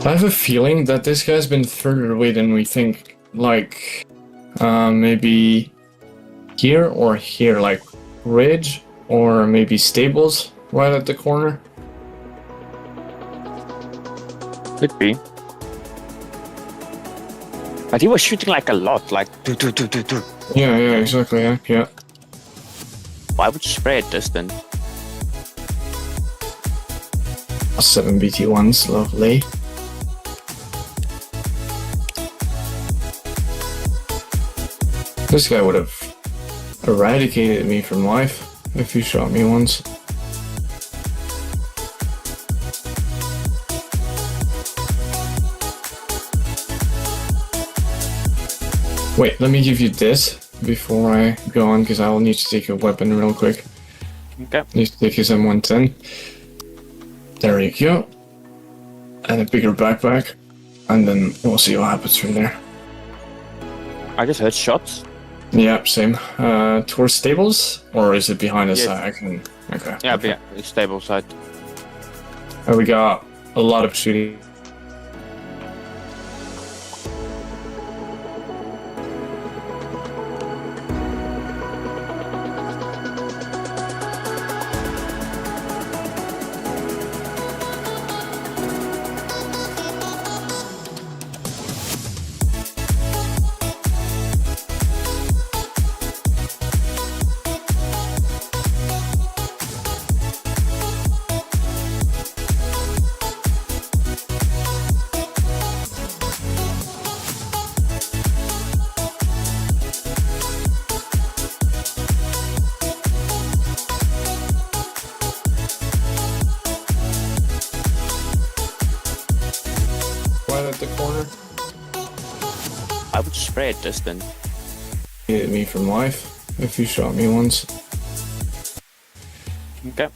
I have a feeling that this guy's been further away than we think. Like, maybe here or here, like ridge or maybe stables right at the corner. Could be. But he was shooting like a lot, like do. Yeah, exactly. Yeah. Why would you spray at distance? 7 BT1s, lovely. This guy would have eradicated me from life if he shot me once. Wait, let me give you this before I go on, because I will need to take a weapon real quick. Okay. Need to take his M110. There you go. And a bigger backpack. And then we'll see what happens from there. I just heard shots. Yeah, same. Towards stables? Or is it behind us? Yes. Okay. Yeah, okay. it's stable side. And we got a lot of shooting. Right at the corner. I would spray at distance. Hit me from life if you shot me once. Okay.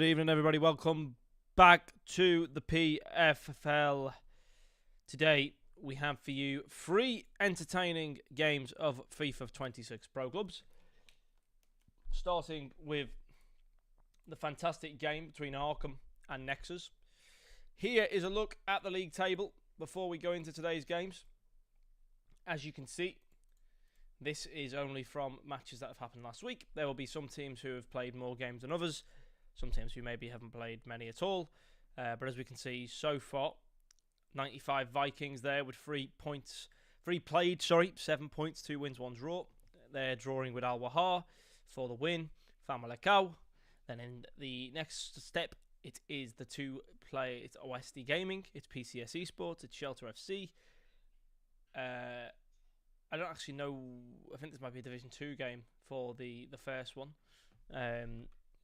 evening, everybody. Welcome back to the PFL. Today, we have for you 3 entertaining games of FIFA 26 Pro Clubs. Starting with the fantastic game between Arkham and Nexus. Here is a look at the league table before we go into today's games. As you can see, this is only from matches that have happened last week. There will be some teams who have played more games than others. Some teams who maybe haven't played many at all. But as we can see so far, 95 Vikings there with 7 points, 2 wins, 1 draw. They're drawing with Al Wahar for the win. Famalicão. Then in the next step, it is the it's OSD Gaming, it's PCS Esports, it's Shelter FC. I don't actually know. I think this might be a Division 2 game for the first one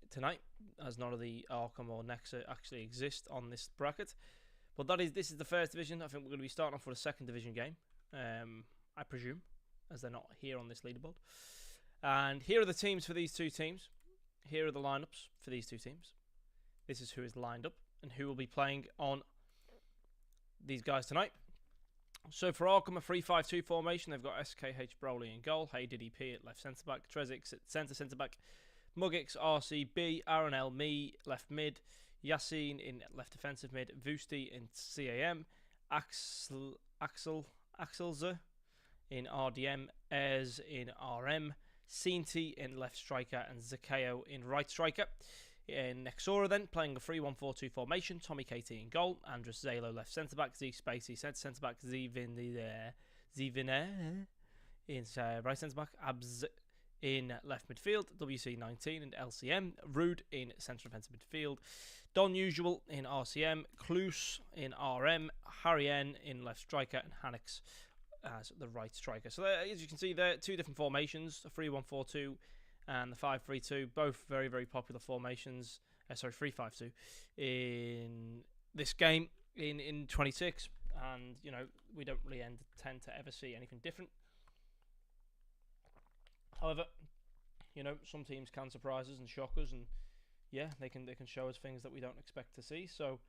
tonight, as none of the Arkham or Nexus actually exist on this bracket. But this is the first division. I think we're going to be starting off with a second division game, I presume, as they're not here on this leaderboard. And here are the teams for these two teams. Here are the lineups for these two teams. This is who is lined up and who will be playing on these guys tonight. So for Arkham, a 3-5-2 formation. They've got SKH Broly in goal, Hey Diddy P at left centre back, Trezix at centre back, Mugix, RCB, RNL, me left mid, Yassine in left defensive mid, Vusti in CAM, Axelze in RDM, Ez in RM, Cinti in left striker, and Zakeo in right striker. In Nexora then, playing a 3-1-4-2 formation, Tommy KT in goal, Andres Zalo left centre-back, Z Spacey centre-back, Ziviner in right centre-back, Abs in left midfield, WC19 and LCM, Rude in centre defensive midfield, Don Usual in RCM, Klus in RM, Harry N in left striker, and Hanix as the right striker. So there, as you can see there, 2 different formations, a 3-1-4-2 and the 5-3-2, both very, very popular formations. 3-5-2 in this game in 26, and you know we don't really tend to ever see anything different. However, you know some teams can surprise us and shock us, and yeah, they can show us things that we don't expect to see. So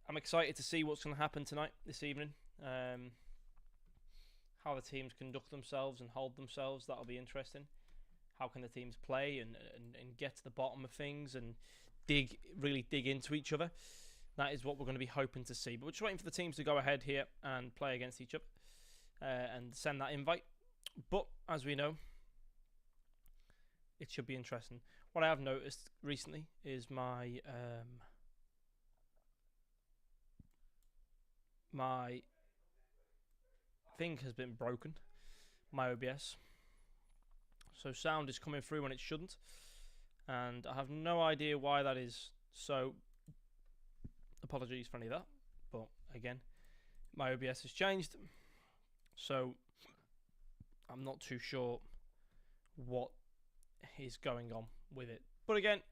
I'm excited to see what's going to happen tonight, this evening. How the teams conduct themselves and hold themselves, that'll be interesting. How can the teams play and get to the bottom of things and really dig into each other? That is what we're going to be hoping to see. But we're just waiting for the teams to go ahead here and play against each other and send that invite. But as we know, it should be interesting. What I have noticed recently is my thing has been broken, my OBS. So sound is coming through when it shouldn't, and I have no idea why that is. So apologies for any of that, but again, my OBS has changed, so I'm not too sure what is going on with it. But again,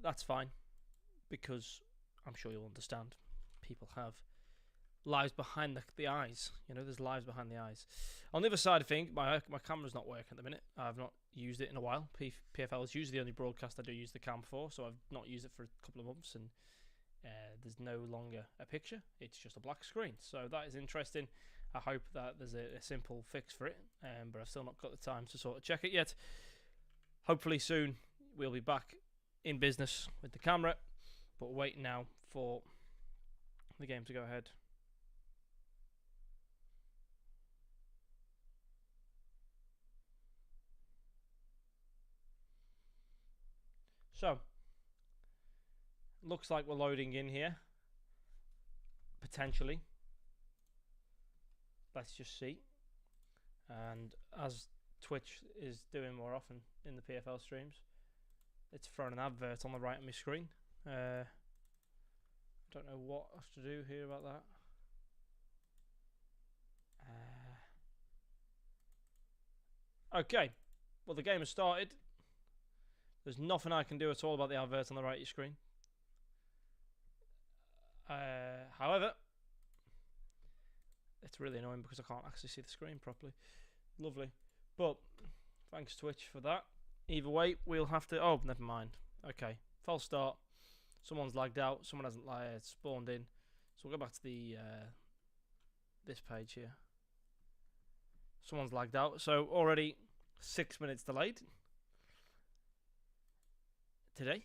that's fine, because I'm sure you'll understand. People have lives behind the eyes. You know, there's lives behind the eyes. On the other side of things, my camera's not working at the minute. I've not used it in a while. PFL is usually the only broadcast I do use the cam for, so I've not used it for a couple of months, and there's no longer a picture. It's just a black screen. So that is interesting. I hope that there's a simple fix for it, but I've still not got the time to sort of check it yet. Hopefully soon we'll be back in business with the camera, but we're waiting now for the game to go ahead. So, looks like we're loading in here, potentially. Let's just see. And as Twitch is doing more often in the PFL streams, it's throwing an advert on the right of my screen. I don't know what I have to do here about that. Okay, well the game has started. There's nothing I can do at all about the advert on the right of your screen. However, it's really annoying because I can't actually see the screen properly. Lovely. But thanks Twitch for that. Either way, we'll have to... Oh, never mind. Okay, false start. Someone's lagged out. Someone hasn't spawned in. So we'll go back to the this page here. Someone's lagged out. So already 6 minutes delayed today.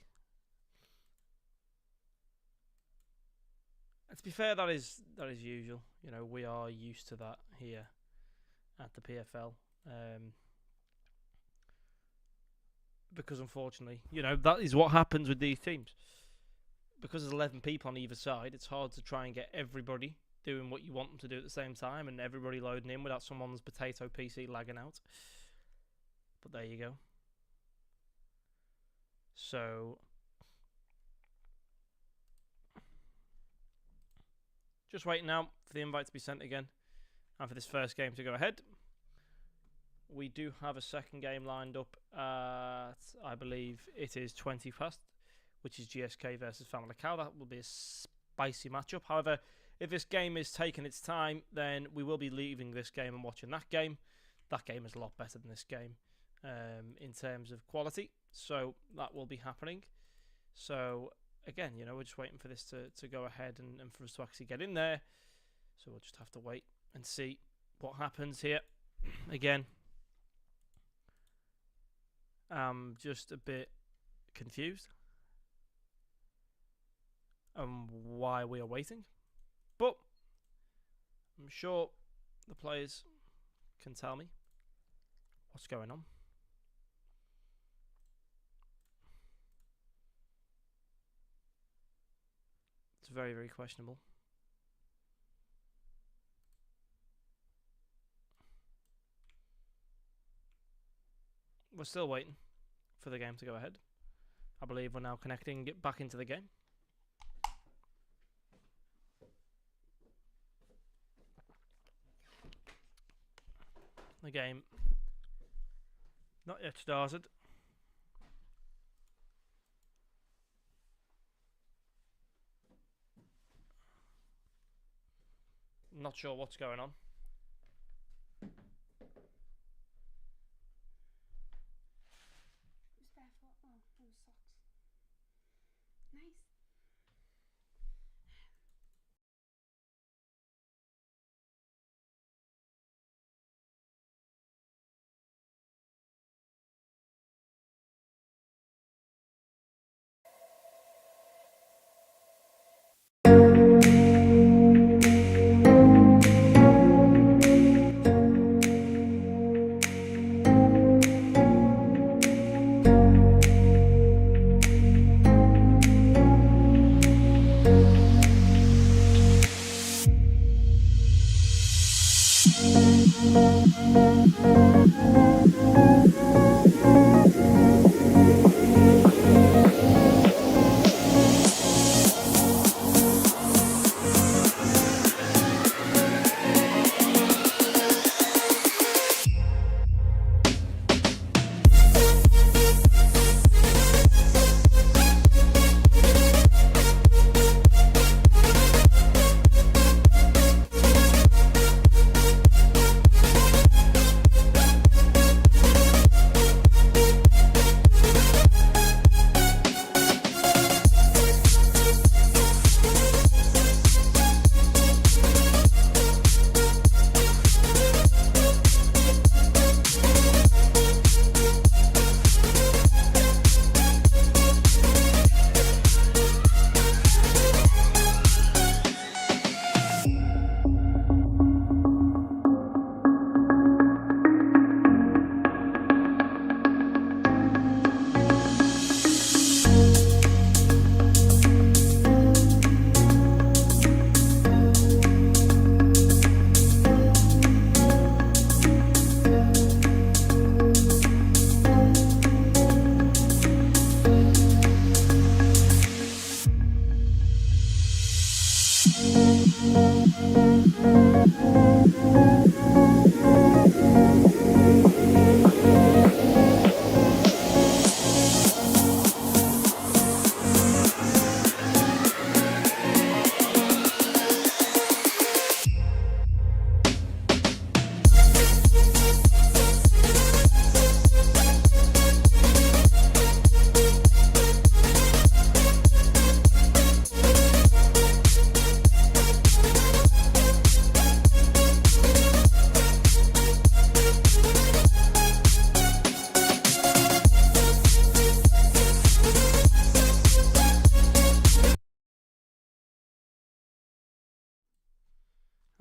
And to be fair, that is usual. You know, we are used to that here at the PFL. Because unfortunately, you know, that is what happens with these teams. Because there's 11 people on either side, it's hard to try and get everybody doing what you want them to do at the same time and everybody loading in without someone's potato PC lagging out. But there you go. So just waiting now for the invite to be sent again and for this first game to go ahead. We do have a second game lined up at, I believe it is 20 past, which is GSK versus Family Cow. That will be a spicy matchup. However, if this game is taking its time, then we will be leaving this game and watching that game. That game is a lot better than this game in terms of quality. So that will be happening. So again, you know, we're just waiting for this to go ahead and for us to actually get in there. So we'll just have to wait and see what happens here. Again, I'm just a bit confused on why we are waiting. But I'm sure the players can tell me what's going on. It's very, very questionable. We're still waiting for the game to go ahead. I believe we're now connecting it back into the game. The game not yet started. Not sure what's going on.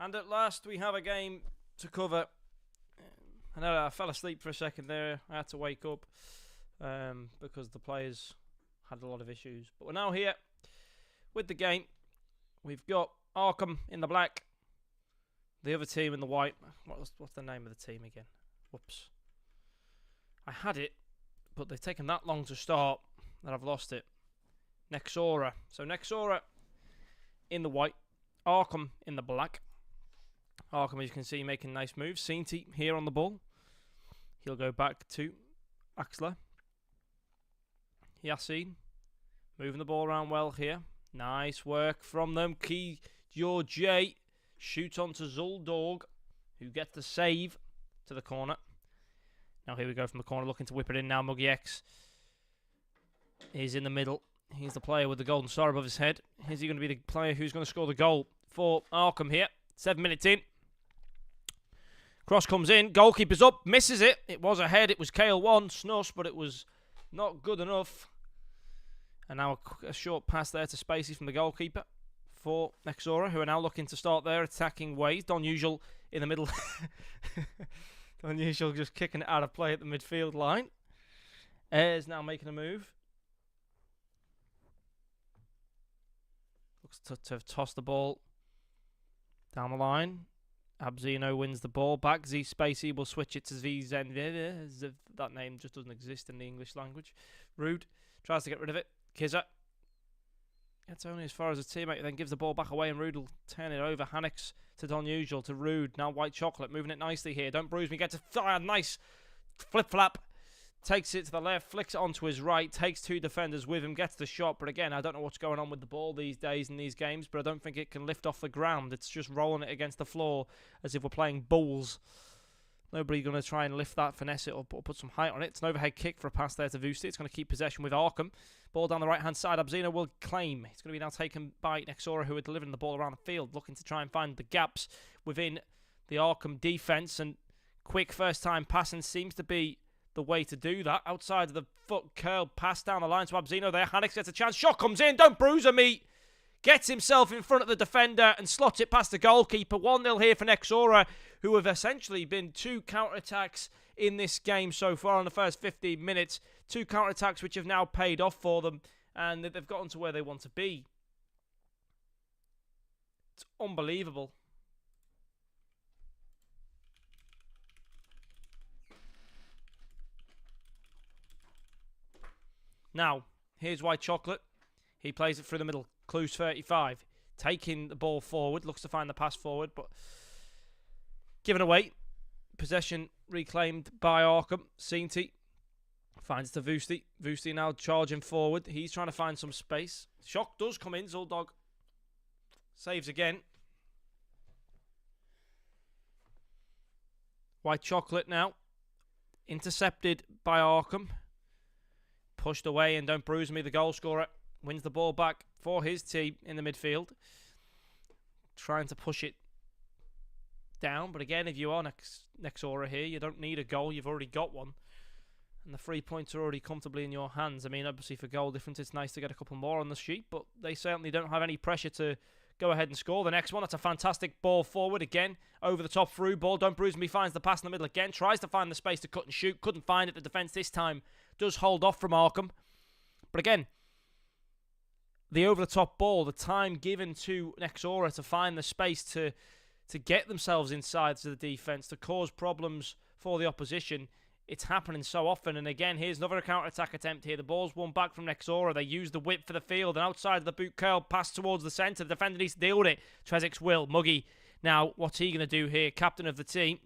And at last we have a game to cover. I know I fell asleep for a second there. I had to wake up because the players had a lot of issues. But we're now here with the game. We've got Arkham in the black. The other team in the white. What's the name of the team again? Whoops. I had it, but they've taken that long to start that I've lost it. Nexora. So Nexora in the white. Arkham in the black. Arkham, as you can see, making nice moves. Cinti here on the ball. He'll go back to Axler. Yassin moving the ball around well here. Nice work from them. Key George shoots onto Zuldorg, who gets the save to the corner. Now here we go from the corner, looking to whip it in now. Muggy X is in the middle. He's the player with the golden star above his head. Is he going to be the player who's going to score the goal for Arkham here? 7 minutes in. Cross comes in. Goalkeeper's up. Misses it. It was ahead. It was KL1. Snus, but it was not good enough. And now a short pass there to Spacey from the goalkeeper for Nexora, who are now looking to start their attacking ways. Don Usual in the middle. Don Usual just kicking it out of play at the midfield line. Ayres now making a move. Looks to toss the ball down the line. Abzino wins the ball back. Z Spacey will switch it to Z Zen. That name just doesn't exist in the English language. Rude tries to get rid of it. Kizza gets only as far as his teammate, then gives the ball back away, and Rude will turn it over. Hannix to Don Usual to Rude. Now White Chocolate moving it nicely here. Don't bruise me. Gets a nice flip flap. Takes it to the left, flicks it onto his right, takes two defenders with him, gets the shot. But again, I don't know what's going on with the ball these days in these games, but I don't think it can lift off the ground. It's just rolling it against the floor as if we're playing bulls. Nobody going to try and lift that, finesse it, or put some height on it. It's an overhead kick for a pass there to Vusti. It's going to keep possession with Arkham. Ball down the right-hand side. Abzino will claim. It's going to be now taken by Nexora, who are delivering the ball around the field, looking to try and find the gaps within the Arkham defence. And quick first-time passing seems to be the way to do that. Outside of the foot curl pass down the line to Abzino there. Hannix gets a chance. Shot comes in. Don't bruise a meat. Gets himself in front of the defender and slots it past the goalkeeper. 1-0 here for Nexora, who have essentially been two counter-attacks in this game so far in the first 15 minutes. Two counter-attacks which have now paid off for them, and they've gotten to where they want to be. It's unbelievable. Now, here's White Chocolate. He plays it through the middle. Clues 35. Taking the ball forward. Looks to find the pass forward, but given away. Possession reclaimed by Arkham. Cinti finds to Vusti. Vusti now charging forward. He's trying to find some space. Shock does come in. Zuldog saves again. White Chocolate now. Intercepted by Arkham. Pushed away, and Don't Bruise Me, the goal scorer, wins the ball back for his team in the midfield. Trying to push it down, but again, if you are Nexora here, you don't need a goal, you've already got one. And the 3 points are already comfortably in your hands. I mean, obviously for goal difference, it's nice to get a couple more on the sheet, but they certainly don't have any pressure to go ahead and score the next one. That's a fantastic ball forward again, over the top through ball. Don't Bruise Me finds the pass in the middle again, tries to find the space to cut and shoot, couldn't find it. The defence this time does hold off from Arkham. But again, the over-the-top ball, the time given to Nexora to find the space to get themselves inside to the defence, to cause problems for the opposition, it's happening so often. And again, here's another counter-attack attempt here. The ball's won back from Nexora. They use the whip for the field, and outside of the boot curl, pass towards the centre. The defender needs to deal with it. Trezix will. Muggy, now, what's he going to do here? Captain of the team.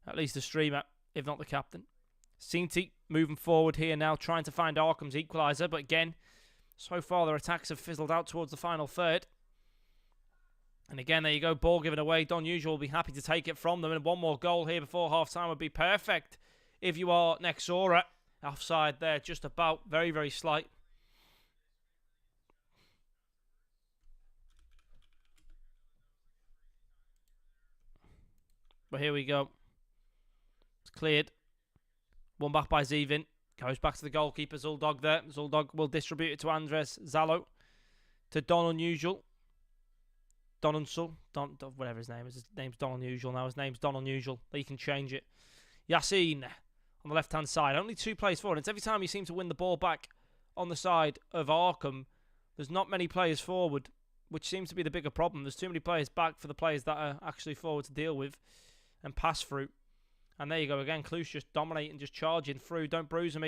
At least the streamer, if not the captain. Cinti moving forward here now, trying to find Arkham's equaliser. But again, so far their attacks have fizzled out towards the final third. And again, there you go, ball given away. Don Usual will be happy to take it from them. And one more goal here before half-time would be perfect if you are Nexora. Offside there, just about. Very, very slight. But here we go. It's cleared. One back by Zevin. Goes back to the goalkeeper, Zuldog there. Zuldog will distribute it to Andres Zalo. To Don Unusual. Donunsel. Whatever his name is. His name's Don Unusual now. His name's Don Unusual. But you can change it. Yassine on the left-hand side. Only 2 players forward. It's every time you seem to win the ball back on the side of Arkham, there's not many players forward, which seems to be the bigger problem. There's too many players back for the players that are actually forward to deal with and pass through. And there you go again. Cluse just dominating, just charging through. Don't bruise him,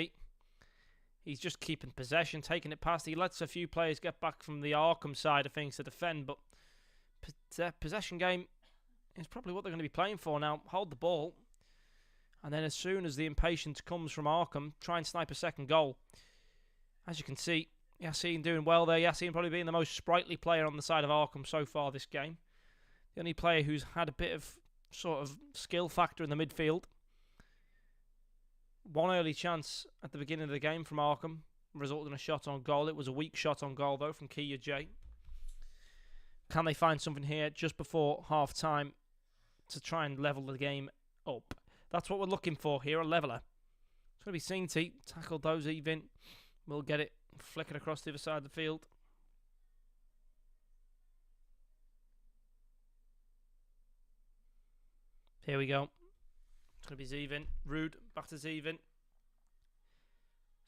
He's just keeping possession, taking it past. He lets a few players get back from the Arkham side of things to defend, but possession game is probably what they're going to be playing for now. Hold the ball, and then as soon as the impatience comes from Arkham, try and snipe a second goal. As you can see, Yassine doing well there. Yassine probably being the most sprightly player on the side of Arkham so far this game. The only player who's had a bit of sort of skill factor in the midfield. One early chance at the beginning of the game from Arkham resulted in a shot on goal. It was a weak shot on goal, though, from Kia J. Can they find something here just before half-time to try and level the game up? That's what we're looking for here, a leveller. It's going to be Sainty. Tackled those even. We'll get it. Flick it across the other side of the field. Here we go. It's going to be Zevin. Rude. Back to Zevin.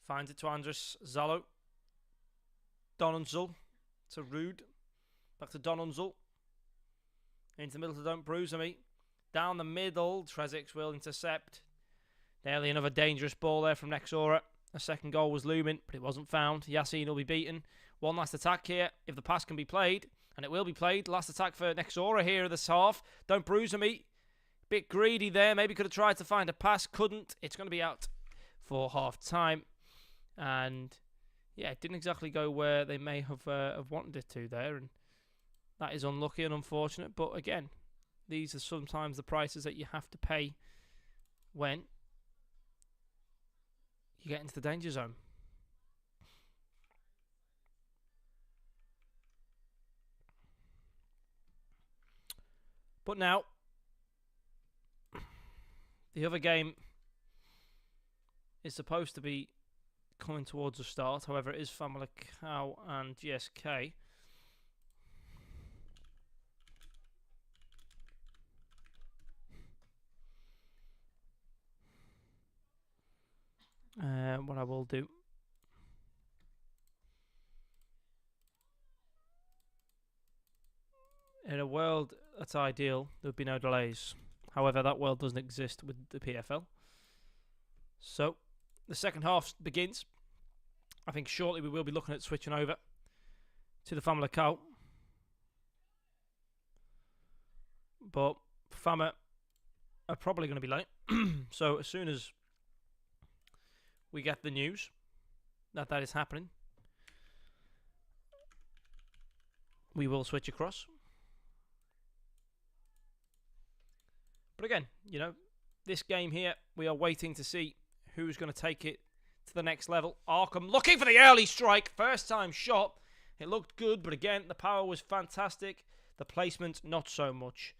Finds it to Andres Zalo. Donunzel to Rude. Back to Donunzel. Into the middle to Don't Bruise Me. Down the middle. Trezix will intercept. Nearly another dangerous ball there from Nexora. A second goal was looming, but it wasn't found. Yassine will be beaten. One last attack here. If the pass can be played, and it will be played. Last attack for Nexora here this half. Don't Bruise Me. Bit greedy there. Maybe could have tried to find a pass. Couldn't. It's going to be out for half-time. And, yeah, it didn't exactly go where they may have wanted it to there. And that is unlucky and unfortunate. But, again, these are sometimes the prices that you have to pay when you get into the danger zone. But now, the other game is supposed to be coming towards a start. However, it is Famalicão and GSK. What I will do. In a world that's ideal, there would be no delays. However, that world doesn't exist with the PFL. So, the second half begins. I think shortly we will be looking at switching over to the Famalicão. But Fama are probably going to be late. So, as soon as we get the news that is happening, we will switch across. But again, you know, this game here, we are waiting to see who's going to take it to the next level. Arkham looking for the early strike. First time shot. It looked good, but again, the power was fantastic. The placement, not so much.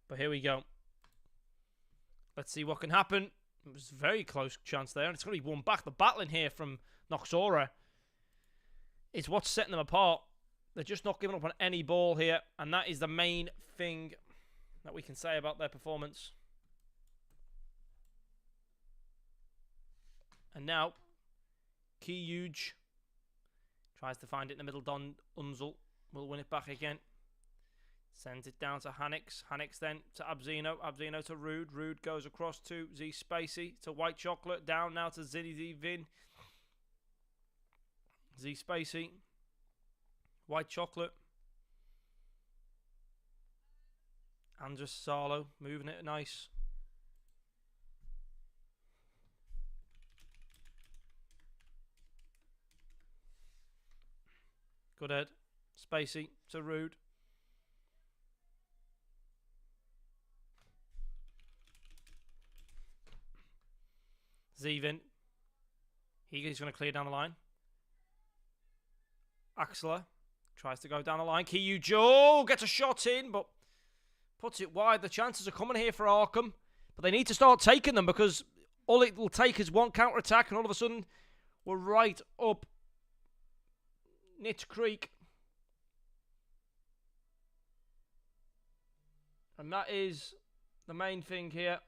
But here we go. Let's see what can happen. It was a very close chance there, and it's going to be won back. The battling here from Noxora is what's setting them apart. They're just not giving up on any ball here, and that is the main thing that we can say about their performance. And now, Kiyuj tries to find it in the middle. Don Unzel will win it back again. Sends it down to Hannix. Hannix then to Abzino. Abzino to Rude. Rude goes across to Z Spacey. To White Chocolate. Down now to Zinny Vin. Z Spacey. White Chocolate. Andres Salo moving it nice. Good head. Spacey to Rude. Zevin. He's going to clear down the line. Axler tries to go down the line. Kiyu Joe gets a shot in, but Puts it wide. The chances are coming here for Arkham. But they need to start taking them because all it will take is one counter-attack and all of a sudden we're right up Nitch Creek. And that is the main thing here.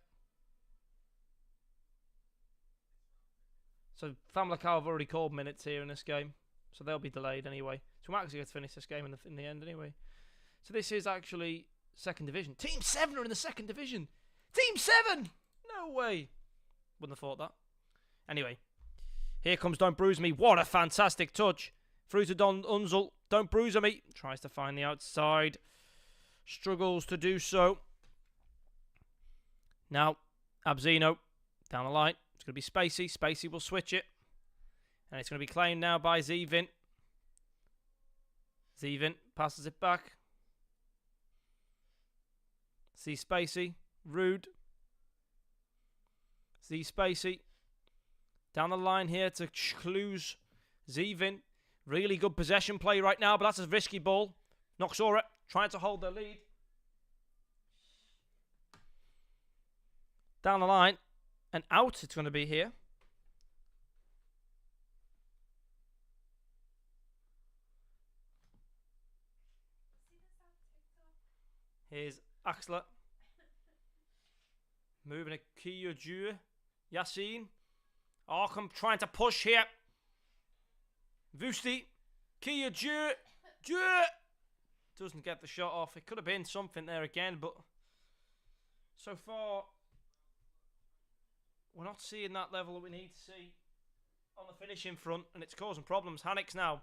So Famicao have already called minutes here in this game. So they'll be delayed anyway. So we might actually get to finish this game in the end anyway. So this is actually second division. Team 7 are in the second division. Team 7! No way. Wouldn't have thought that. Anyway. Here comes Don't Bruise Me. What a fantastic touch. Through to Don Unzel. Don't Bruise Me. Tries to find the outside. Struggles to do so. Now, Abzino. Down the line. It's going to be Spacey. Spacey will switch it. And it's going to be claimed now by Zevin. Zevin passes it back. See Spacey. Rude. See Spacey. Down the line here to Clues. Zevin. Really good possession play right now, but that's a risky ball. Noxora trying to hold their lead. Down the line. And out it's going to be here. Here's Axler. Moving a Kiyojue. Yassine. Arkham trying to push here. Vusti. Kiyojue. Doesn't get the shot off. It could have been something there again, but so far we're not seeing that level that we need to see on the finishing front, and it's causing problems. Hanix now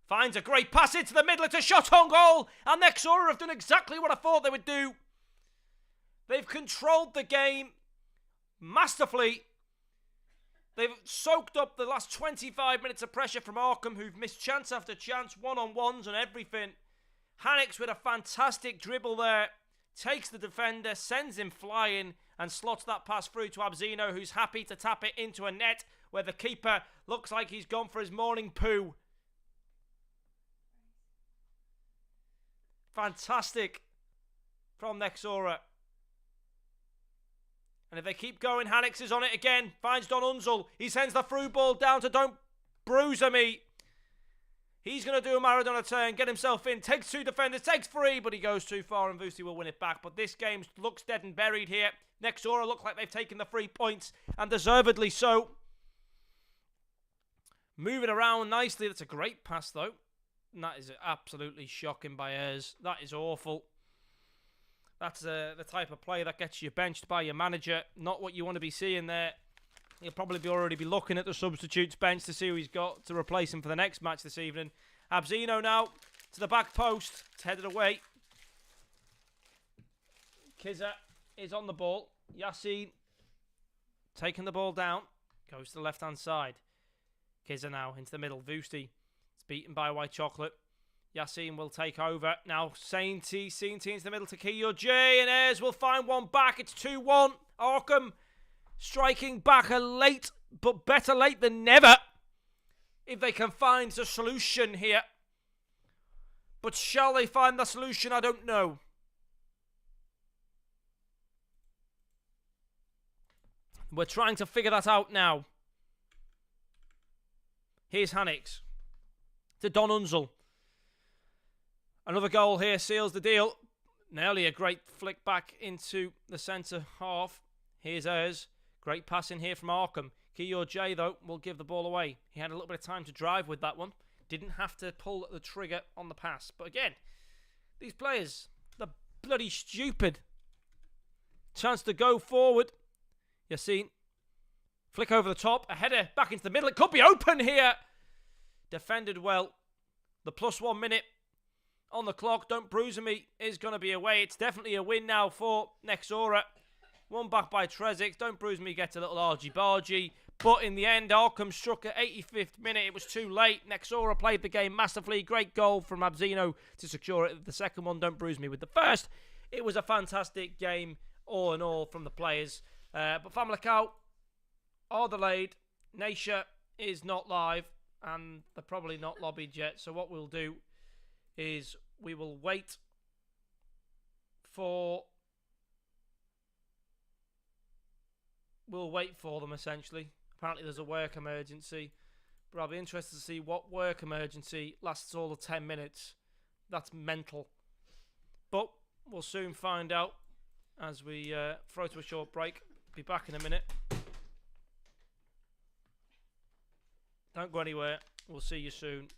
finds a great pass into the middle. It's a shot on goal, and Nexora have done exactly what I thought they would do. They've controlled the game masterfully. They've soaked up the last 25 minutes of pressure from Arkham, who've missed chance after chance, one-on-ones and everything. Hanix with a fantastic dribble there. Takes the defender, sends him flying, and slots that pass through to Abzino, who's happy to tap it into a net where the keeper looks like he's gone for his morning poo. Fantastic from Nexora. And if they keep going, Hanix is on it again. Finds Don Unzel. He sends the through ball down to Don't Bruise Me. He's going to do a Maradona turn, get himself in, takes two defenders, takes three, but he goes too far and Vusi will win it back. But this game looks dead and buried here. Nexora look like they've taken the 3 points, and deservedly so. Moving around nicely. That's a great pass, though. And that is absolutely shocking by Ayers. That is awful. That's the type of play that gets you benched by your manager. Not what you want to be seeing there. He'll probably already be looking at the substitutes bench to see who he's got to replace him for the next match this evening. Abzino now to the back post. It's headed away. Kiza is on the ball. Yassine taking the ball down. Goes to the left-hand side. Kiza now into the middle. Vusti. It's beaten by White Chocolate. Yassine will take over. Now Sainty into the middle to Kiyo J. And Ayers will find one back. It's 2-1. Arkham striking back a late, but better late than never. If they can find a solution here. But shall they find the solution? I don't know. We're trying to figure that out now. Here's Hanix to Don Unzel. Another goal here seals the deal. Nearly a great flick back into the centre half. Here's Ayers. Great pass in here from Arkham. Kiyo J, though, will give the ball away. He had a little bit of time to drive with that one. Didn't have to pull the trigger on the pass. But again, these players, they're bloody stupid. Chance to go forward. Yassine. Flick over the top. A header back into the middle. It could be open here. Defended well. The +1 minute on the clock. Don't Bruise Me is going to be away. It's definitely a win now for Nexora. One back by Trezix. Don't Bruise Me gets a little argy-bargy. But in the end, Arkham struck at 85th minute. It was too late. Nexora played the game massively. Great goal from Abzino to secure it. The second one, Don't Bruise Me with the first. It was a fantastic game, all in all, from the players. But Famicao are delayed. Nasha is not live. And they're probably not lobbied yet. So what we'll do is we will wait for we'll wait for them, essentially. Apparently there's a work emergency, but I'll be interested to see what work emergency lasts all of 10 minutes. That's mental. But we'll soon find out as we throw to a short break. Be back in a minute. Don't go anywhere. We'll see you soon.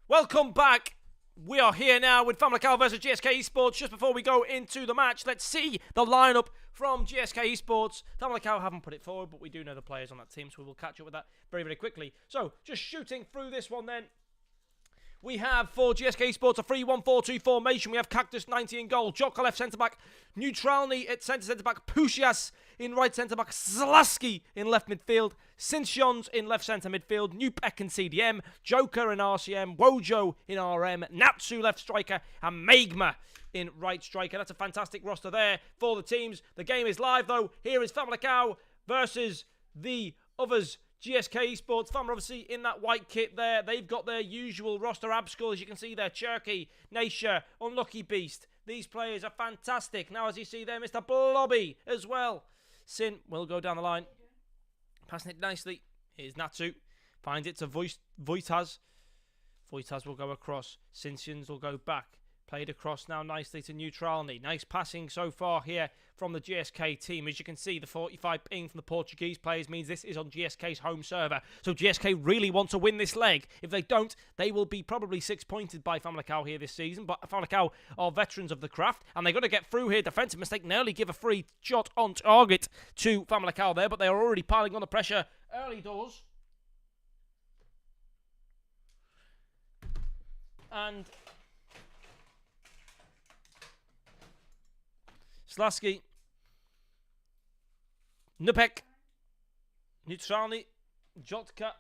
Welcome back. We are here now with Famicao versus GSK Esports. Just before we go into the match, let's see the lineup from GSK Esports. Famicao haven't put it forward, but we do know the players on that team, so we will catch up with that very, very quickly. So, just shooting through this one then. We have for GSK Sports a 3-1-4-2 formation. We have Cactus 90 in goal, Jokka left centre-back, Neutralny at centre-back, Pusias in right centre-back, Zlaski in left midfield, Sinsions in left centre midfield, Nupek in CDM, Joker in RCM, Wojo in RM, Natsu left striker, and Magma in right striker. That's a fantastic roster there for the teams. The game is live though. Here is Famalicão versus the others. GSK Esports, Fama obviously in that white kit there. They've got their usual roster Abskull, as you can see there. Cherky, Nasha, Unlucky Beast. These players are fantastic. Now, as you see there, Mr. Blobby as well. Sin will go down the line. Passing it nicely. Here's Natsu. Finds it to Voitas. Voitas will go across. Sinsians will go back. Played across now nicely to Neutralny. Nice passing so far here from the GSK team. As you can see, the 45 ping from the Portuguese players means this is on GSK's home server. So GSK really want to win this leg. If they don't, they will be probably 6-pointed by Famalicão here this season. But Famalicão are veterans of the craft, and they're going to get through here. Defensive mistake, nearly give a free shot on target to Famalicão there, but they are already piling on the pressure early doors. And Zlaski, Nupek, Neutralny, Jotka,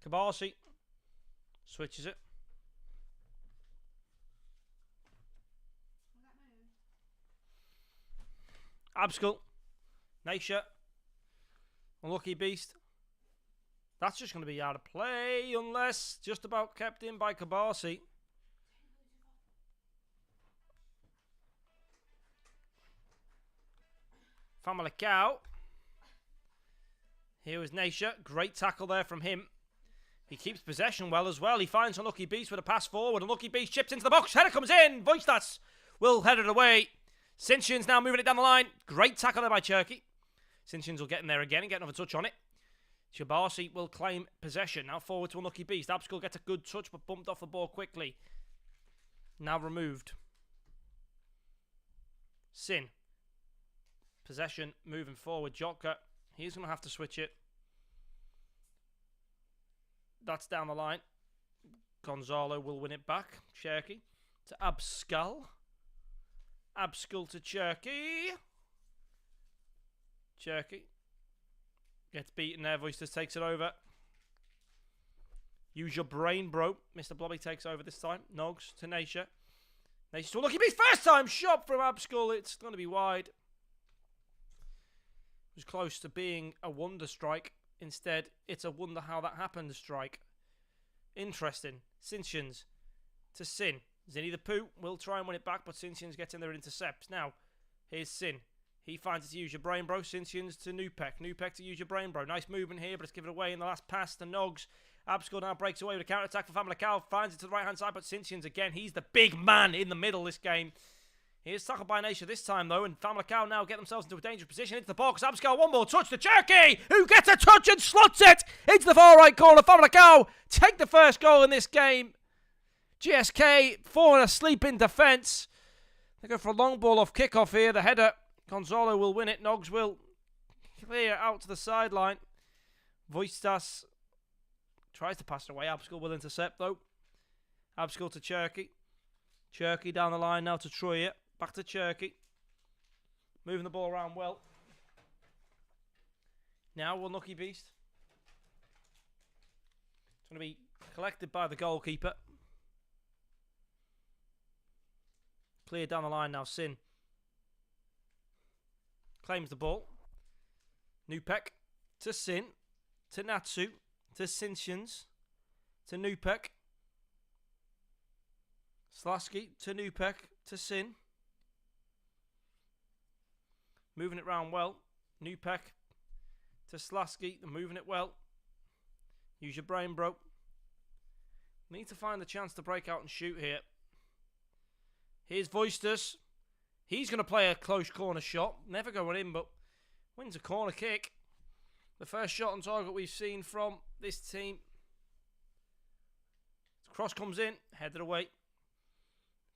Kabasi switches it. Abskull, Nasha, Unlucky Beast. That's just going to be out of play, unless just about kept in by Kabasi. Famalicão. Here is Nasha. Great tackle there from him. He keeps possession well as well. He finds Unlucky Beast with a pass forward. Unlucky Beast chips into the box. Header comes in. Voistas will head it away. Sinchins now moving it down the line. Great tackle there by Cherky. Sinchins will get in there again and get another touch on it. Shabasi will claim possession. Now forward to Unlucky Beast. Abskull gets a good touch but bumped off the ball quickly. Now removed. Sin. Possession moving forward. Jotka. He's going to have to switch it. That's down the line. Gonzalo will win it back. Cherky to Abskull. Abskull to Cherky. Cherky. Gets beaten there. Voisters takes it over. Use your brain, bro. Mr. Blobby takes over this time. Nogs to Nasha. Nasha to Unlucky Beast. First time shot from Abskull. It's going to be wide. It was close to being a wonder strike. Instead, it's a wonder how that happened strike. Interesting. Sinchins to Sin. Zinny the Poo will try and win it back, but Sinchins gets in there and intercepts. Now, here's Sin. He finds it to use your brain, bro. Sinchins to Nupek. Nupek to use your brain, bro. Nice movement here, but it's given away in the last pass to Nogs. Abskull now breaks away with a counter-attack for Famalicão. Finds it to the right-hand side, but Sinchins again. He's the big man in the middle this game. Here's tackled by Nasha this time, though, and Famalicão now get themselves into a dangerous position. Into the box. Abskull, one more touch to Cherky, who gets a touch and slots it into the far right corner. Famalicão take the first goal in this game. GSK falling asleep in defence. They go for a long ball off kickoff here. The header. Gonzalo will win it. Nogs will clear out to the sideline. Voistas tries to pass it away. Abskull will intercept, though. Abskull to Cherky. Cherky down the line now to Troya. Back to Cherky. Moving the ball around well. Now Unlucky Beast. It's going to be collected by the goalkeeper. Clear down the line now. Sin claims the ball. Nupek to Sin. To Natsu. To Sinchins. To Nupek. Zlaski to Nupek. To Sin. Moving it round well. Nupek to Zlaski. They're moving it well. Use your brain, bro. Need to find the chance to break out and shoot here. Here's Voistas. He's going to play a close corner shot. Never going in, but wins a corner kick. The first shot on target we've seen from this team. Cross comes in. Headed away.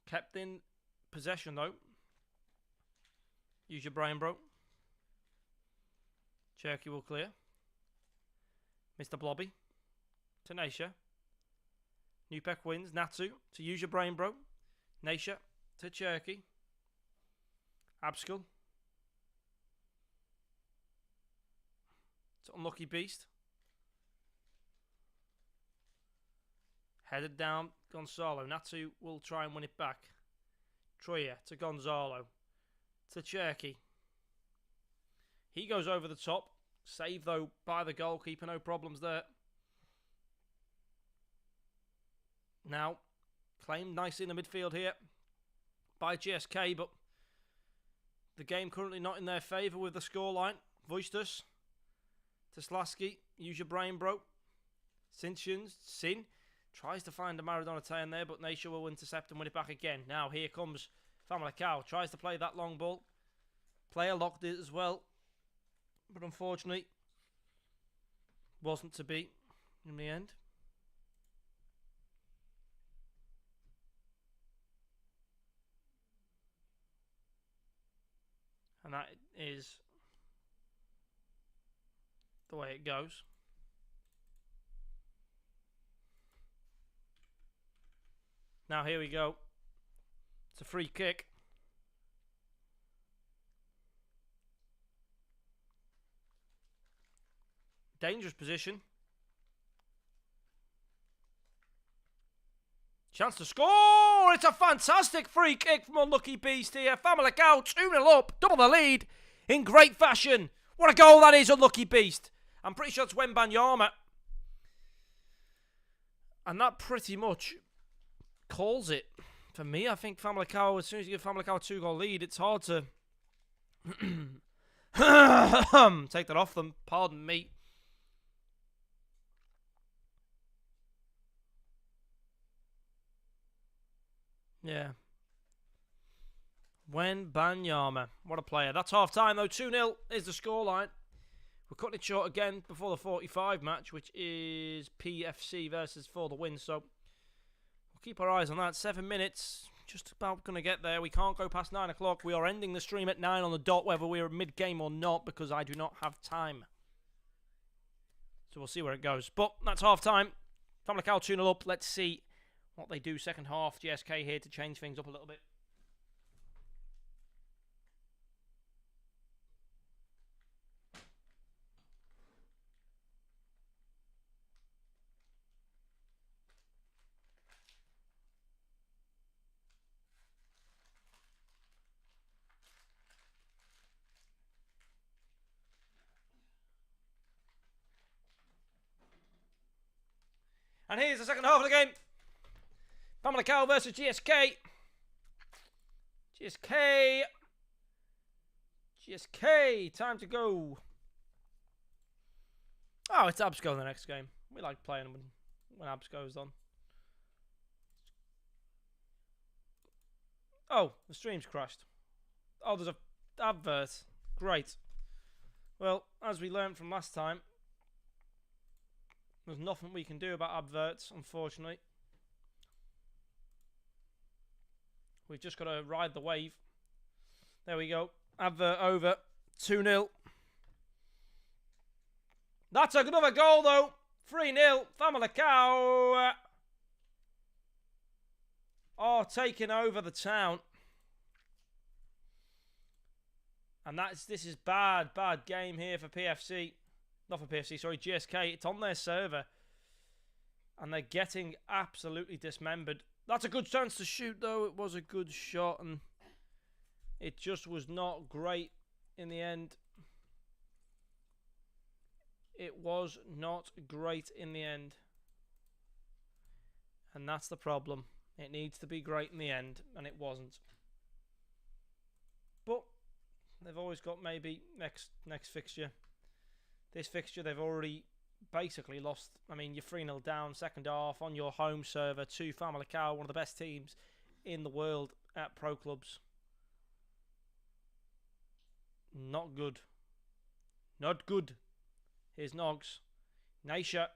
Kept in possession, though. Use your brain, bro. Cherky will clear. Mr. Blobby. To Naisha. Newpeck wins. Natsu. To use your brain, bro. Naisha. To Cherky. Abskull. To Unlucky Beast. Headed down. Gonzalo. Natsu will try and win it back. Troya to Gonzalo. To Cherky. He goes over the top. Save, though, by the goalkeeper. No problems there. Now, claimed nicely in the midfield here by GSK, but the game currently not in their favour with the scoreline. Voistus to Slasky. Use your brain, bro. Sin tries to find a Maradona turn there, but Naisha will intercept and win it back again. Now, here comes Famalicão. Tries to play that long ball. Player locked it as well, but unfortunately wasn't to be in the end. And that is the way it goes. Now here we go. It's a free kick. Dangerous position. Chance to score! It's a fantastic free kick from Unlucky Beast here. Famalicão 2-0 up, double the lead in great fashion. What a goal that is, Unlucky Beast. I'm pretty sure it's Wembanyama. And that pretty much calls it. For me, I think Famalicão, as soon as you give Famalicão a 2-goal lead, it's hard to take that off them. Pardon me. Yeah. Wembanyama. What a player. That's half time though. 2-0 is the scoreline. We're cutting it short again before the 45 match, which is PFC versus For the Win. So we'll keep our eyes on that. 7 minutes. Just about going to get there. We can't go past 9 o'clock. We are ending the stream at 9 on the dot, whether we're mid-game or not, because I do not have time. So we'll see where it goes. But that's half time. Famalicão 2-0 up. Let's see what they do second half. GSK here to change things up a little bit. And here's the second half of the game. Famalicão versus GSK. GSK. Time to go. Oh, it's Absco in the next game. We like playing when Absco's on. Oh, the stream's crashed. Oh, there's a advert. Great. Well, as we learned from last time, there's nothing we can do about adverts, unfortunately. We've just got to ride the wave. There we go. Advert over. 2-0. That's another goal, though. 3-0. Famalicão are taking over the town. And this is bad game here for PFC. Not for PFC, sorry, GSK. It's on their server. And they're getting absolutely dismembered. That's a good chance to shoot, though. It was a good shot, and it just was not great in the end. It was not great in the end. And that's the problem. It needs to be great in the end, and it wasn't. But they've always got maybe next fixture. This fixture, they've already basically lost. I mean, you're 3-0 down, second half, on your home server to Famalicão, one of the best teams in the world at Pro Clubs. Not good. Not good. Here's Noggs. Naisha.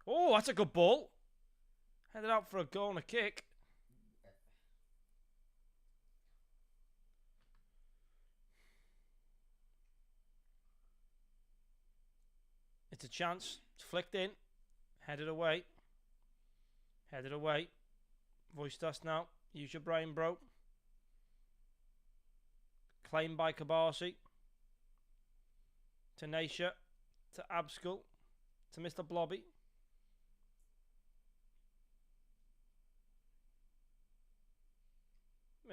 Oh, that's a good ball. Headed out for a goal and a kick. It's a chance. It's flicked in. Headed away. Headed away. Voice dust now. Use your brain, bro. Claimed by Kabasi. To Naisha. To Abskull. To Mr. Blobby.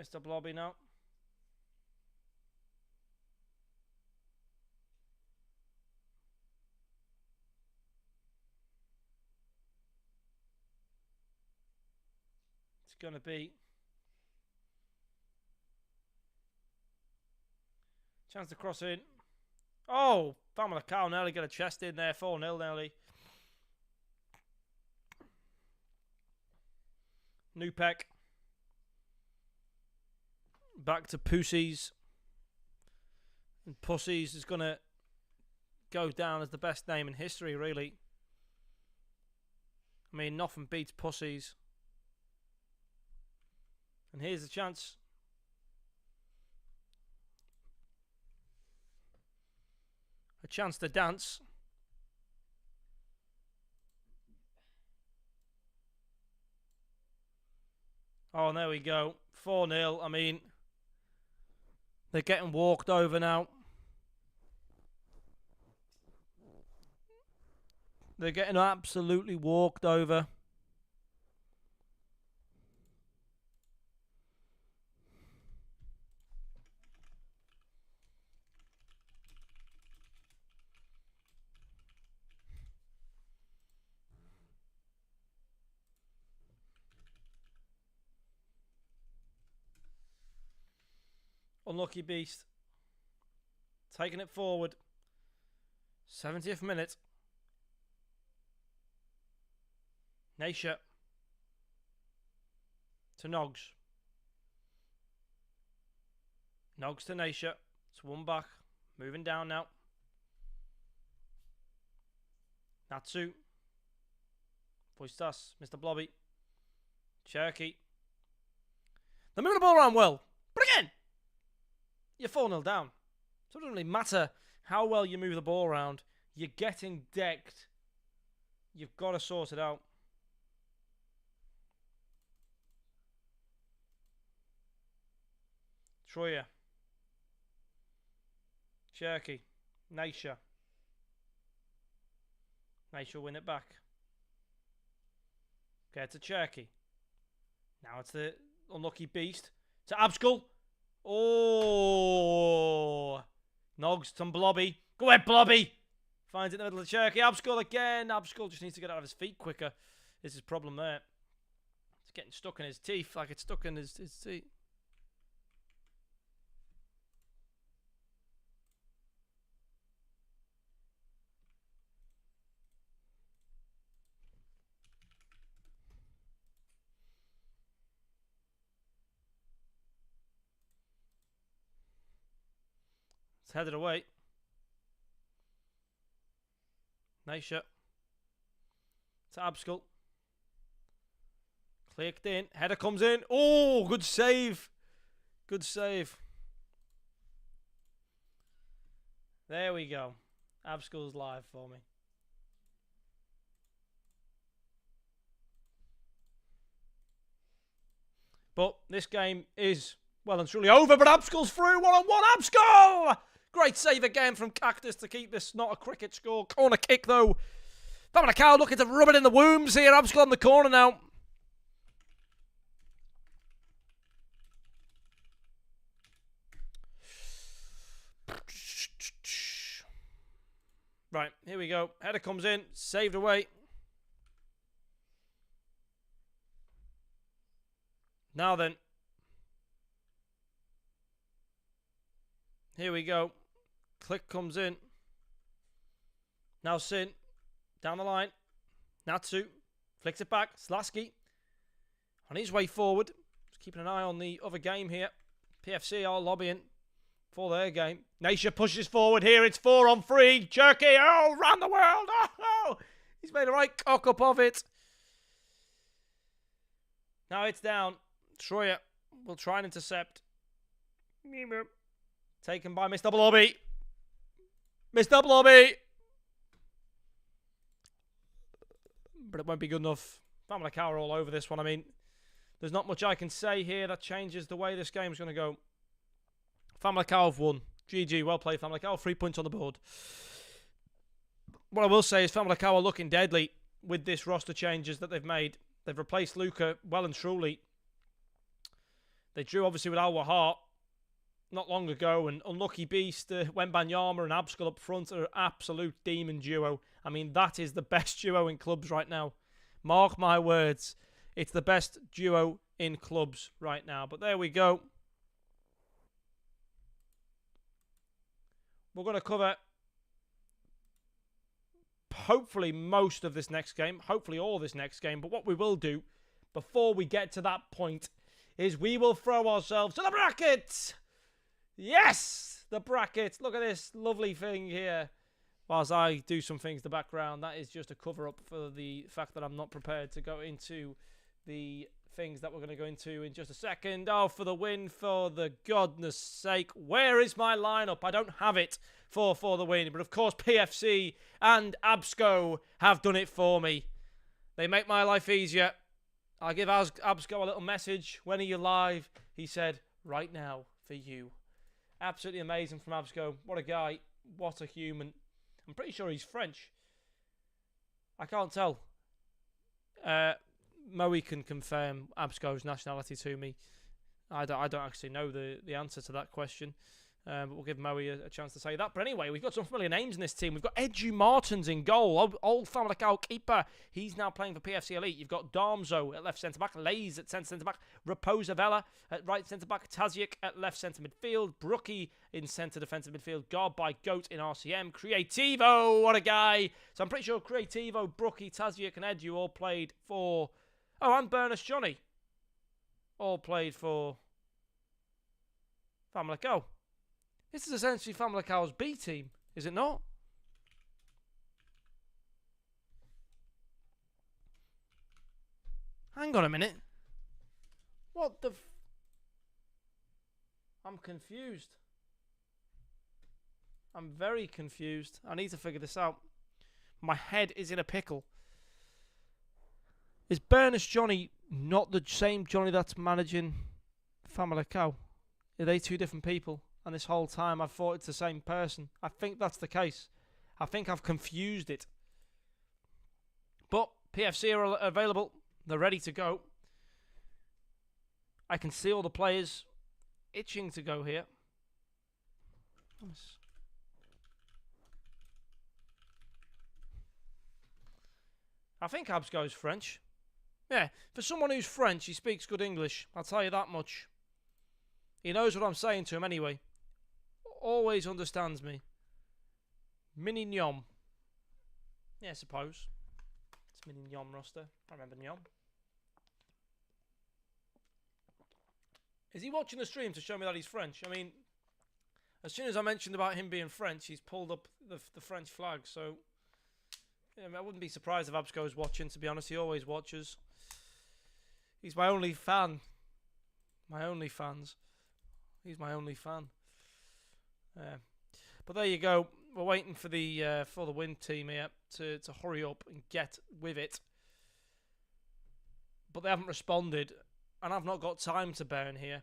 Mr. Blobby now. It's going to be chance to cross in. Oh, Family Cow nearly got a chest in there. 4-0 nearly. New Peck. Back to Pussies. And Pussies is going to go down as the best name in history, really. I mean, nothing beats Pussies. And here's the chance. A chance to dance. Oh, and there we go. 4-0. I mean, they're getting walked over now. They're getting absolutely walked over. Unlucky Beast. Taking it forward. 70th minute. Naisha. To Nogs. Nogs to Naisha. It's one back. Moving down now. Natsu. Voistas. Mr. Blobby. Cherokee. They're moving the ball around well. But again, you're 4-0 down. So it doesn't really matter how well you move the ball around. You're getting decked. You've got to sort it out. Troya. Cherokee. Naisha. Naisha will win it back. Okay, it's a Cherokee. Now it's the unlucky Beast. To Abskull. Oh. Nogs to Blobby. Go ahead, Blobby. Finds it in the middle of the Cherokee. Abskull again. Abskull just needs to get out of his feet quicker. This is his problem there. It's getting stuck in his teeth like it's stuck in his teeth. It's headed away. Naisha. To Abskull. Clicked in. Header comes in. Oh, good save. Good save. There we go. Abskull's live for me. But this game is well and truly over. But Abskull's through. 1-on-1. Abskull! Great save again from Cactus to keep this not a cricket score. Corner kick, though. Family Cow looking to rub it in the wombs here. Abskull on the corner now. Right, here we go. Header comes in. Saved away. Now then. Here we go. Click comes in. Now Sin. Down the line. Natsu. Flicks it back. Slasky. On his way forward. Just keeping an eye on the other game here. PFC are lobbying for their game. Naisha pushes forward here. It's 4-on-3. Cherokee. Oh, round the world. Oh, he's made a right cock up of it. Now it's down. Troya will try and intercept. Taken by Mr. Blobby. Mr. Blobby. but it won't be good enough. Famalicão are all over this one. I mean, there's not much I can say here that changes the way this game's going to go. Famalicão have won. GG, well played Famalicão. 3 points on the board. What I will say is Famalicão are looking deadly with this roster changes that they've made. They've replaced Luca well and truly. They drew obviously with Al Wahar not long ago, and Unlucky Beast, Wembanyama and Abskull up front are an absolute demon duo. I mean, that is the best duo in clubs right now. Mark my words, it's the best duo in clubs right now. But there we go. We're going to cover hopefully most of this next game, hopefully all this next game. But what we will do before we get to that point is we will throw ourselves to the brackets. Yes, the brackets. Look at this lovely thing here. Whilst I do some things in the background, that is just a cover-up for the fact that I'm not prepared to go into the things that we're going to go into in just a second. Oh, for the win, for the goodness sake. Where is my lineup? I don't have it for the win. But of course, PFC and Absco have done it for me. They make my life easier. I'll give Absco a little message. When are you live? He said, right now for you. Absolutely amazing from Absco. What a guy. What a human. I'm pretty sure he's French. I can't tell. Moe can confirm Absco's nationality to me. I don't actually know the answer to that question. But we'll give Moe a chance to say that. But anyway, we've got some familiar names in this team. We've got Edu Martins in goal. Old Famalicão keeper. He's now playing for PFC Elite. You've got Darmzo at left centre-back. Lays at centre-back. Raposa Vela at right centre-back. Tazic at left centre midfield. Brookie in centre defensive midfield. Guard by Goat in RCM. Creativo, what a guy. So I'm pretty sure Creativo, Brookie, Tazic and Edu all played for... Oh, and Burnus Johnny. All played for Famalicão. This is essentially Famalicão's B team, is it not? Hang on a minute. What the... I'm confused. I'm very confused. I need to figure this out. My head is in a pickle. Is Burnus Johnny not the same Johnny that's managing Famalicão? Are they two different people? And this whole time I've thought it's the same person. I think that's the case. I think I've confused it. But PFC are available. They're ready to go. I can see all the players itching to go here. Nice. I think Absco is French. Yeah, for someone who's French, he speaks good English. I'll tell you that much. He knows what I'm saying to him anyway. Always understands me. Mini Nyom. Yeah, I suppose. It's Mini Nyom roster. I remember Nyom. Is he watching the stream to show me that he's French? I mean, as soon as I mentioned about him being French, he's pulled up the French flag. So, yeah, I wouldn't be surprised if Absco is watching, to be honest. He always watches. He's my only fan. My only fans. He's my only fan. But there you go. We're waiting for the win team here to hurry up and get with it. But they haven't responded, and I've not got time to burn here.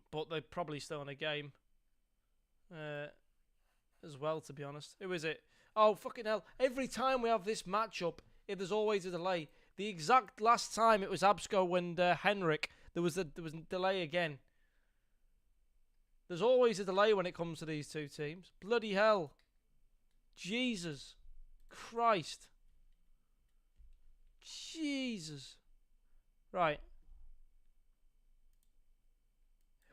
But they're probably still in a game as well, to be honest. Who is it? Oh, fucking hell. Every time we have this matchup, there's always a delay. The exact last time it was Absco and Henrik, there was a delay again. There's always a delay when it comes to these two teams. Bloody hell. Jesus Christ. Jesus. Right.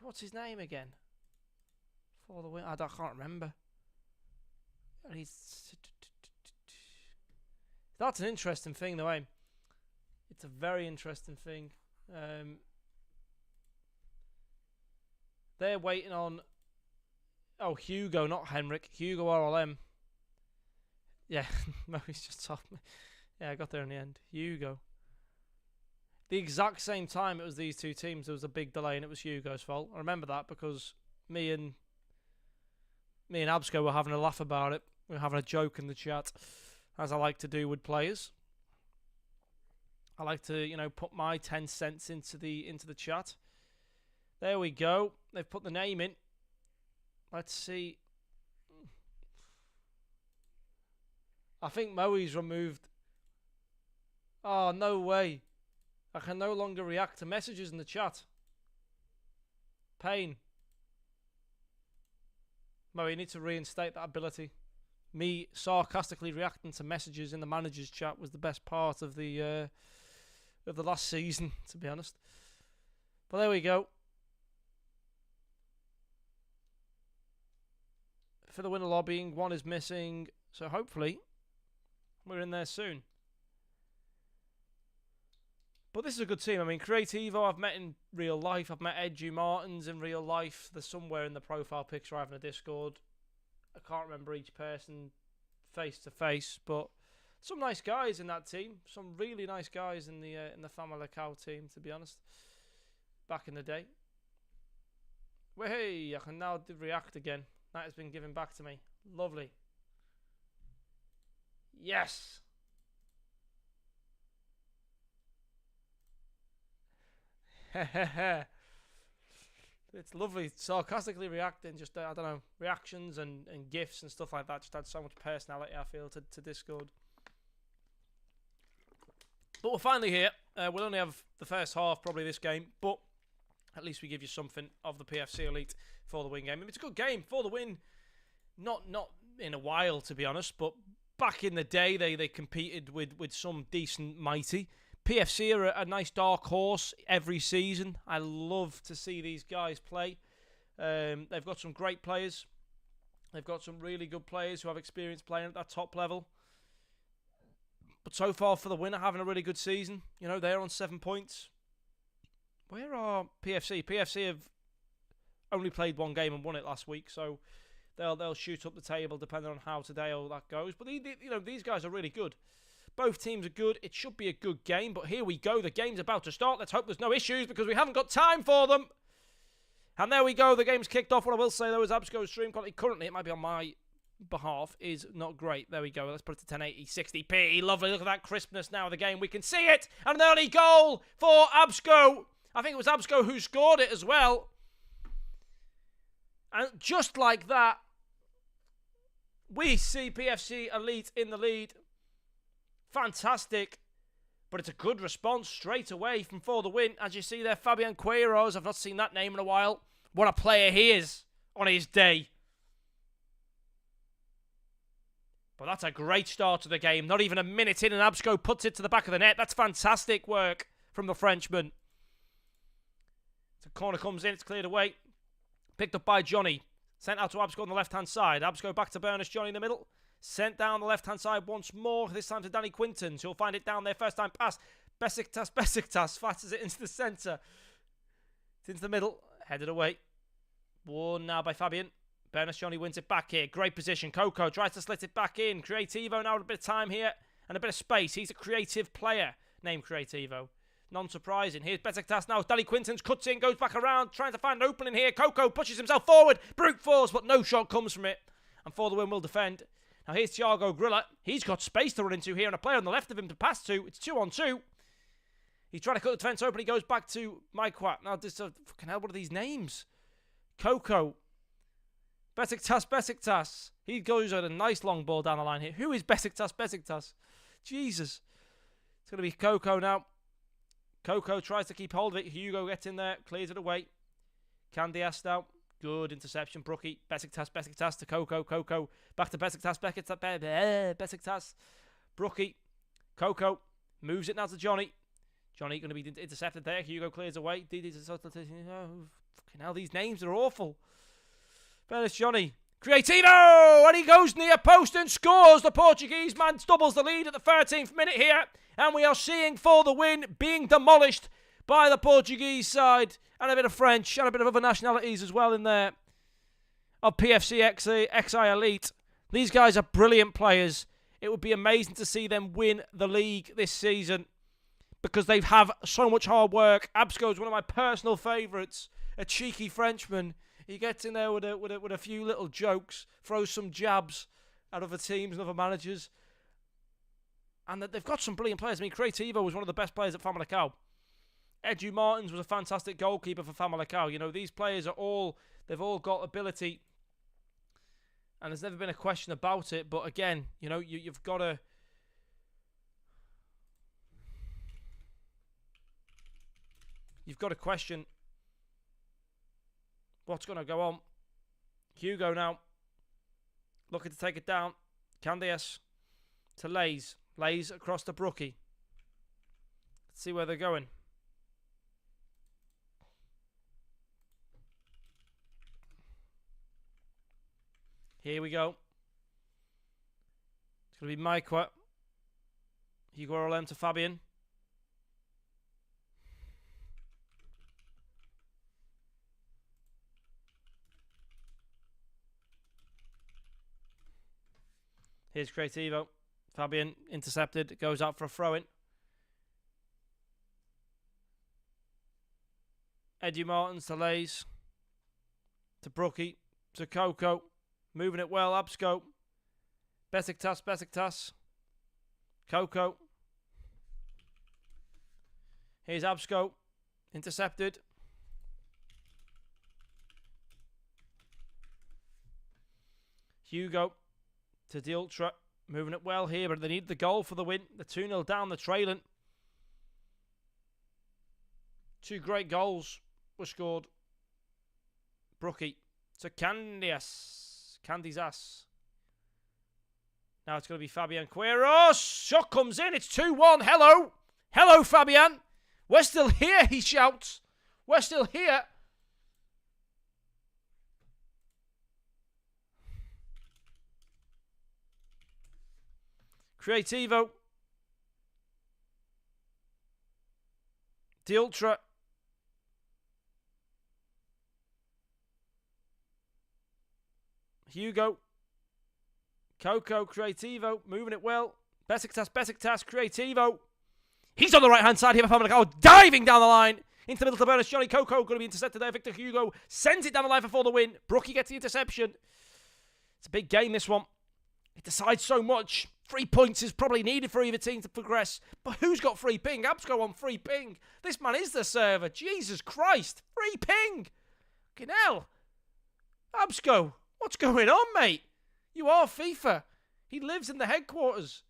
What's his name again? For the win. I can't remember. That's an interesting thing, though, eh? It's a very interesting thing. They're waiting on... Oh, Hugo, not Henrik. Hugo RLM. Yeah, no, he's just tough. Yeah, I got there in the end. Hugo. The exact same time it was these two teams, there was a big delay and it was Hugo's fault. I remember that because me and Absco were having a laugh about it. We were having a joke in the chat, as I like to do with players. I like to, you know, put my 10 cents into the chat. There we go. They've put the name in. Let's see. I think Moe's removed. Oh, no way. I can no longer react to messages in the chat. Pain. Moe, you need to reinstate that ability. Me sarcastically reacting to messages in the manager's chat was the best part of the last season, to be honest. But there we go. For the winner lobbying, one is missing, so hopefully we're in there soon. But this is a good team. I mean, Creativo I've met in real life. I've met Edgy Martins in real life. There's somewhere in the profile picture I have in a Discord. I can't remember each person face to face, but some nice guys in that team. Some really nice guys in the Famalicão team, to be honest. Back in the day. Well, hey, I can now react again. That has been given back to me. Lovely. Yes. It's lovely. Sarcastically reacting, just, I don't know, reactions and GIFs and stuff like that just add so much personality, I feel, to Discord. But we're finally here. We'll only have the first half, probably, this game, but at least we give you something of the PFC Elite for the win game. I mean, it's a good game for the win. Not in a while, to be honest, but back in the day, they competed with some decent mighty. PFC are a nice dark horse every season. I love to see these guys play. They've got some great players. They've got some really good players who have experience playing at that top level. But so far for the winner, having a really good season. You know, they're on 7 points. Where are PFC? PFC have only played one game and won it last week, so they'll shoot up the table depending on how today all that goes. But these guys are really good. Both teams are good. It should be a good game, but here we go. The game's about to start. Let's hope there's no issues because we haven't got time for them. And there we go. The game's kicked off. What I will say, though, is Absco's stream quality currently, it might be on my behalf, is not great. There we go. Let's put it to 1080, 60p. Lovely. Look at that crispness now of the game. We can see it. And an early goal for Absco. I think it was Absco who scored it as well. And just like that, we see PFC Elite in the lead. Fantastic. But it's a good response straight away from For the Win. As you see there, Fabian Queiroz. I've not seen that name in a while. What a player he is on his day. But that's a great start to the game. Not even a minute in and Absco puts it to the back of the net. That's fantastic work from the Frenchman. The corner comes in. It's cleared away. Picked up by Johnny. Sent out to Absco on the left-hand side. Absco back to Berners Johnny in the middle. Sent down the left-hand side once more. This time to Danny Quintons. He'll find it down there. First time pass. Besiktas flatters it into the centre. It's into the middle. Headed away. Won now by Fabian. Berners Johnny wins it back here. Great position. Coco tries to slit it back in. Creativo now with a bit of time here and a bit of space. He's a creative player named Creativo. Non-surprising. Here's Besiktas now. Danny Quintons cuts in, goes back around, trying to find an opening here. Coco pushes himself forward. Brute force, but no shot comes from it. And For the Win will defend. Now here's Thiago Grilla. He's got space to run into here and a player on the left of him to pass to. It's 2-on-2. He's trying to cut the defence open. He goes back to Maikwat. Now this fucking hell, what are these names? Coco. Besiktas. He goes at a nice long ball down the line here. Who is Besiktas? Jesus. It's going to be Coco now. Coco tries to keep hold of it. Hugo gets in there, clears it away. Candias now. Good interception. Brookie. Besiktas to Coco. Coco. Back to Besiktas. Besiktas. Brookie. Coco. Moves it now to Johnny. Johnny going to be intercepted there. Hugo clears away. Fucking hell, these names are awful. Berners Johnny. Creativo! And he goes near post and scores. The Portuguese man doubles the lead at the 13th minute here. And we are seeing For the Win being demolished by the Portuguese side. And a bit of French and a bit of other nationalities as well in there. Of PFC XI Elite. These guys are brilliant players. It would be amazing to see them win the league this season. Because they have so much hard work. Absco is one of my personal favourites. A cheeky Frenchman. He gets in there with a few little jokes. Throws some jabs at other teams and other managers. And that they've got some brilliant players. I mean, Creativo was one of the best players at Famalicão. Edu Martins was a fantastic goalkeeper for Famalicão. You know, these players they've all got ability. And there's never been a question about it. But again, you know, you've got to... You've got to question what's going to go on. Hugo now looking to take it down. Candias to Lays. Lays across to Brookie. Let's see where they're going. Here we go. It's going to be Maikwa. Hugo Orlem to Fabian. Here's Creativo. Fabian intercepted. Goes out for a throw-in. Eddie Martins to Lays. To Brookie. To Coco. Moving it well. Absco. Besiktas. Coco. Here's Absco. Intercepted. Hugo. To the Ultra. Moving it well here, but they need the goal for the win. The 2-0 down, the trailing. 2 great goals were scored. Brookie to Candias. Candy's ass. Now it's going to be Fabian Quiros. Shot comes in. It's 2-1. Hello. Hello, Fabian. We're still here, he shouts. We're still here. Creativo. The Ultra. Hugo. Coco. Creativo. Moving it well. Besiktas. Creativo. He's on the right-hand side here for Famalicão. Diving down the line. Into the middle to Bernard. Johnny Coco going to be intercepted there. Victor Hugo sends it down the line for the win. Brookie gets the interception. It's a big game, this one. It decides so much. 3 points is probably needed for either team to progress. But who's got free ping? Absco on free ping. This man is the server. Jesus Christ. Free ping. Fucking hell. Absco, what's going on, mate? You are FIFA. He lives in the headquarters.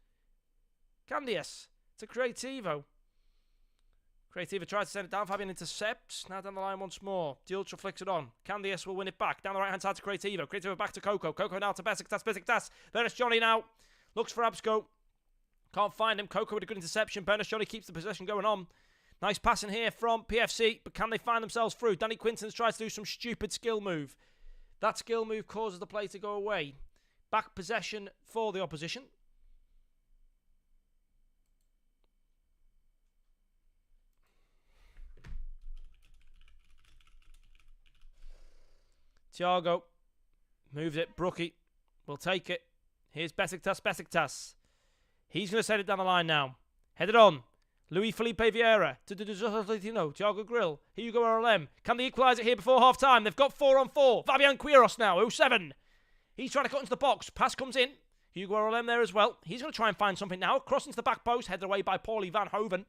Candias to Creativo. Creativo tries to send it down. Fabian intercepts. Now down the line once more. The Ultra flicks it on. Candias will win it back. Down the right-hand side to Creativo. Creativo back to Coco. Coco now to Besiktas. There's Johnny now. Looks for Absco. Can't find him. Coco with a good interception. Bernard Johnny keeps the possession going on. Nice passing here from PFC. But can they find themselves through? Danny Quintons tries to do some stupid skill move. That skill move causes the play to go away. Back possession for the opposition. Thiago moves it. Brookie will take it. Here's Besiktas. He's going to send it down the line now. Headed on. Luis Felipe Vieira to Thiago Grill. Here you go, RLM. Can they equalise it here before half time? They've got 4-on-4. Fabian Quiros now, 07. He's trying to cut into the box. Pass comes in. Hugo RLM there as well. He's going to try and find something now. Cross into the back post. Headed away by Paulie Van Hoven.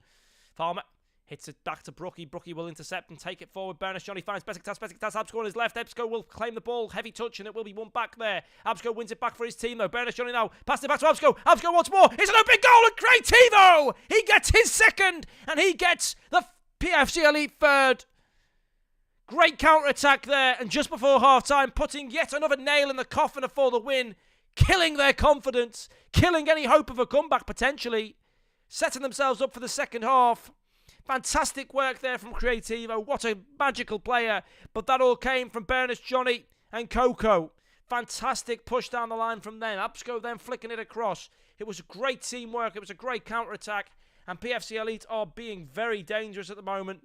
Farmer hits it back to Brookie. Brookie will intercept and take it forward. Bernard Johnny finds Besiktas. Absco on his left. Absco will claim the ball. Heavy touch and it will be won back there. Absco wins it back for his team though. Bernard Johnny now passes it back to Absco. Absco once more. It's an open goal and Creativo! He gets his second and he gets the PFC Elite third. Great counter-attack there and just before half-time putting yet another nail in the coffin for the win. Killing their confidence. Killing any hope of a comeback potentially. Setting themselves up for the second half. Fantastic work there from Creativo. What a magical player. But that all came from Bernard Johnny and Coco. Fantastic push down the line from them. Absco then flicking it across. It was a great teamwork. It was a great counter-attack. And PFC Elite are being very dangerous at the moment.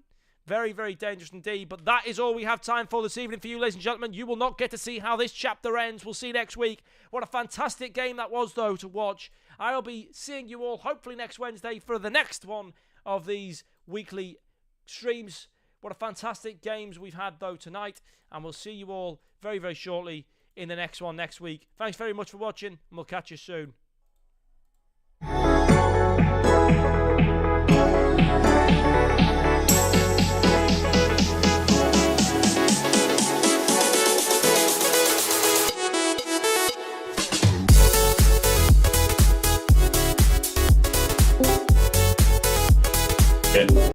Very, very dangerous indeed. But that is all we have time for this evening for you, ladies and gentlemen. You will not get to see how this chapter ends. We'll see next week. What a fantastic game that was, though, to watch. I'll be seeing you all hopefully next Wednesday for the next one of these weekly streams. What a fantastic games we've had though tonight, and we'll see you all very, very shortly in the next one next week. Thanks very much for watching, and we'll catch you soon.